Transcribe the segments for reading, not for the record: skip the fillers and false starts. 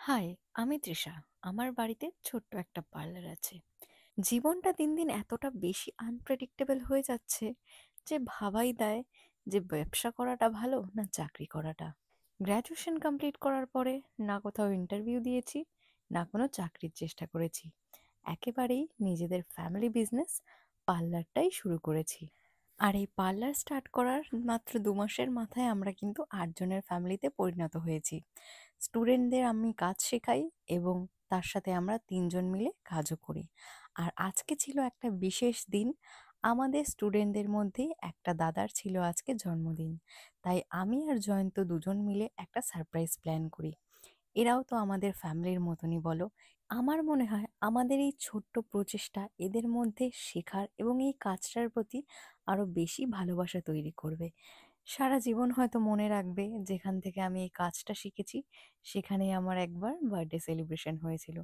High, আমি তৃষা। আমার বাড়িতে ছোট্ট একটা পার্লার আছে। জীবনটা দিন দিন এতটা বেশি আনপ্রেডিক্টেবল হয়ে যাচ্ছে যে ভাবাই দেয় যে ব্যবসা করাটা ভালো না চাকরি করাটা। গ্র্যাজুয়েশন কমপ্লিট করার পরে না কোথাও ইন্টারভিউ দিয়েছি, না কোনো চাকরির চেষ্টা করেছি। একেবারেই নিজেদের ফ্যামিলি বিজনেস পার্লারটাই শুরু করেছি। আর এই পার্লার স্টার্ট করার মাত্র ২ মাসের মাথায় আমরা কিন্তু ৮ জনের ফ্যামিলিতে পরিণত হয়েছি। স্টুডেন্টদের আমি কাজ শেখাই এবং তার সাথে আমরা ৩ জন মিলে কাজও করি। আর আজকে ছিল একটা বিশেষ দিন। আমাদের স্টুডেন্টদের মধ্যেই একটা দাদার ছিল আজকে জন্মদিন। তাই আমি আর জয়ন্ত ২জন মিলে একটা সারপ্রাইজ প্ল্যান করি। এরাও তো আমাদের ফ্যামিলির মতনই বলো। আমার মনে হয় আমাদের এই ছোট্ট প্রচেষ্টা এদের মধ্যে শেখার এবং এই কাজটার প্রতি আরো বেশি ভালোবাসা তৈরি করবে। সারা জীবন হয়তো মনে রাখবে যেখান থেকে আমি এই কাজটা শিখেছি সেখানেই আমার একবার বার্থডে সেলিব্রেশন হয়েছিল।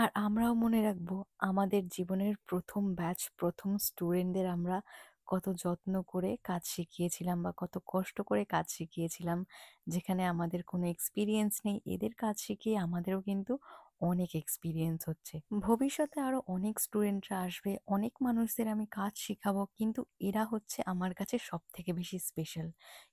আর আমরাও মনে রাখবো আমাদের জীবনের প্রথম ব্যাচ প্রথম স্টুডেন্টদের আমরা কত যত্ন করে কাজ শিখিয়েছিলাম বা কত কষ্ট করে কাজ শিখিয়েছিলাম, যেখানে আমাদের কোনো এক্সপিরিয়েন্স নেই। এদের কাজ শিখিয়ে আমাদেরও কিন্তু অনেক এক্সপিরিয়েন্স হচ্ছে। ভবিষ্যতে আরো অনেক স্টুডেন্টরা আসবে, অনেক মানুষদের আমি কাজ শেখাবো, কিন্তু এরা হচ্ছে আমার কাছে সব থেকে বেশি স্পেশাল,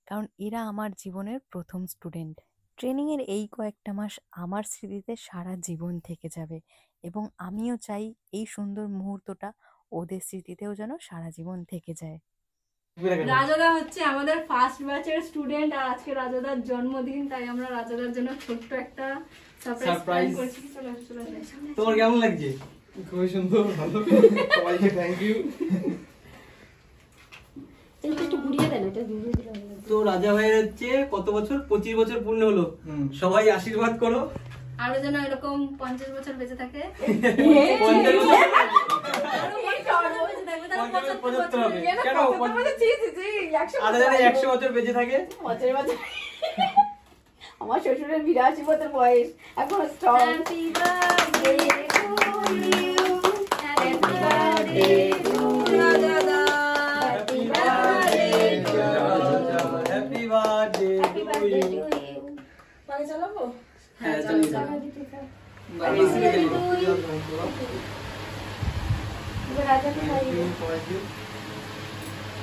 কারণ এরা আমার জীবনের প্রথম স্টুডেন্ট। ট্রেনিংয়ের এই কয়েকটা মাস আমার স্মৃতিতে সারা জীবন থেকে যাবে এবং আমিও চাই এই সুন্দর মুহূর্তটা ওদের স্মৃতিতেও যেন সারা জীবন থেকে যায়। রাজদা হচ্ছে আমাদের ফার্স্ট ব্যাচের স্টুডেন্ট আর আজকে রাজদার জন্মদিন, তাই আমরা রাজদার জন্য ছোট্ট একটা সারপ্রাইজ করেছি। চলো চলো তোমার কেমন লাগছে? খুবই সুন্দর, ভালো। সবাইকে থ্যাংক ইউ। একটু ঘুরিয়ে দেন, এটা ঘুরিয়ে দিলে ভালো লাগবে। তো রাজা ভাইয়ের হচ্ছে কত বছর? 25 বছর পূর্ণ হলো। সবাই আশীর্বাদ করো আরো যেন এরকম 50 বছর বেঁচে থাকে। 50 বছর আরো 50 বছর বেঁচে থাকবে, তাহলে 75 হবে। কেন? আর যেন 100 বছর বেঁচে থাকে। আমার শ্বশুরের 82 বছর বয়স, এখন strong. Happy birthday to you, happy birthday to রাজদা, happy birthday to happy birthday to you. পানি চালাবো? হ্যাঁ, চালিয়ে দাও। এবার রাজাকে খাইয়ে দে।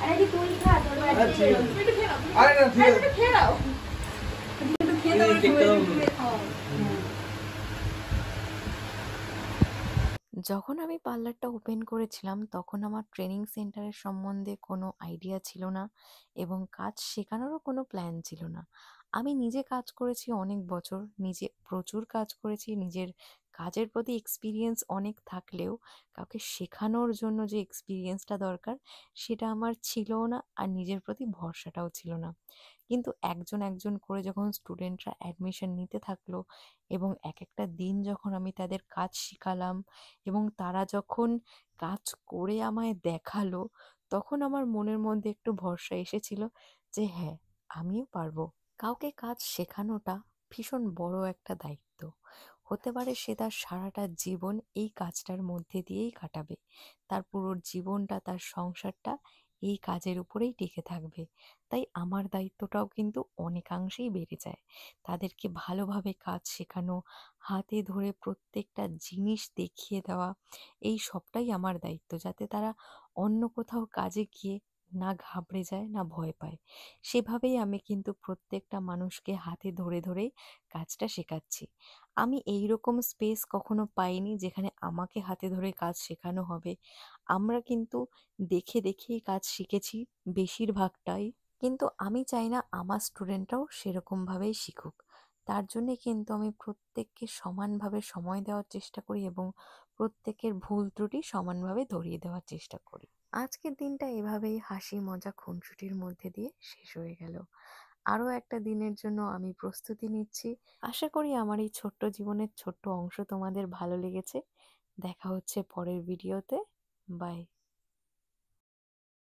আরে দি তুই খা, তোর বাড়িতে আরে না, ঠিক আছে। খেয়ে নাও। একটু খেয়ে দাও, একটু খাও। যখন আমি পার্লারটা ওপেন করেছিলাম তখন আমার ট্রেনিং সেন্টারের সম্বন্ধে কোনো আইডিয়া ছিল না এবং কাজ শেখানোরও কোনো প্ল্যান ছিল না। আমি নিজে কাজ করেছি অনেক বছর, নিজে প্রচুর কাজ করেছি, নিজের কাজের প্রতি এক্সপিরিয়েন্স অনেক থাকলেও কাউকে শেখানোর জন্য যে এক্সপিরিয়েন্সটা দরকার সেটা আমার ছিলও না, আর নিজের প্রতি ভরসাটাও ছিল না। কিন্তু একজন একজন করে যখন স্টুডেন্টরা অ্যাডমিশন নিতে থাকলো এবং এক একটা দিন যখন আমি তাদের কাজ শিখালাম এবং তারা যখন কাজ করে আমায় দেখালো, তখন আমার মনের মধ্যে একটু ভরসা এসেছিল যে হ্যাঁ, আমিও পারবো। কাউকে কাজ শেখানোটা ভীষণ বড় একটা দায়িত্ব। হতে পারে সে তার সারাটা জীবন এই কাজটার মধ্যে দিয়েই কাটাবে, তার পুরো জীবনটা, তার সংসারটা এই কাজের উপরেই টিকে থাকবে। তাই আমার দায়িত্বটাও কিন্তু অনেকাংশেই বেড়ে যায়। তাদেরকে ভালোভাবে কাজ শেখানো, হাতে ধরে প্রত্যেকটা জিনিস দেখিয়ে দেওয়া, এই সবটাই আমার দায়িত্ব, যাতে তারা অন্য কোথাও কাজে গিয়ে না ঘাবড়ে যায়, না ভয় পায়। সেভাবেই আমি কিন্তু প্রত্যেকটা মানুষকে হাতে ধরে ধরেই কাজটা শেখাচ্ছি। আমি এইরকম স্পেস কখনো পাইনি যেখানে আমাকে হাতে ধরে কাজ শেখানো হবে। আমরা কিন্তু দেখে দেখেই কাজ শিখেছি বেশিরভাগটাই, কিন্তু আমি চাই না আমার স্টুডেন্টরাও সেরকমভাবেই শিখুক। তার জন্যে কিন্তু আমি প্রত্যেককে সমানভাবে সময় দেওয়ার চেষ্টা করি এবং প্রত্যেকের ভুল ত্রুটি সমানভাবে ধরিয়ে দেওয়ার চেষ্টা করি। আজকের দিনটা এভাবেই হাসি মজা খুনসুটির মধ্যে দিয়ে শেষ হয়ে গেল। আরও একটা দিনের জন্য আমি প্রস্তুতি নিচ্ছি। আশা করি আমার এই ছোট্ট জীবনের ছোট্ট অংশ তোমাদের ভালো লেগেছে। দেখা হচ্ছে পরের ভিডিওতে। বাই।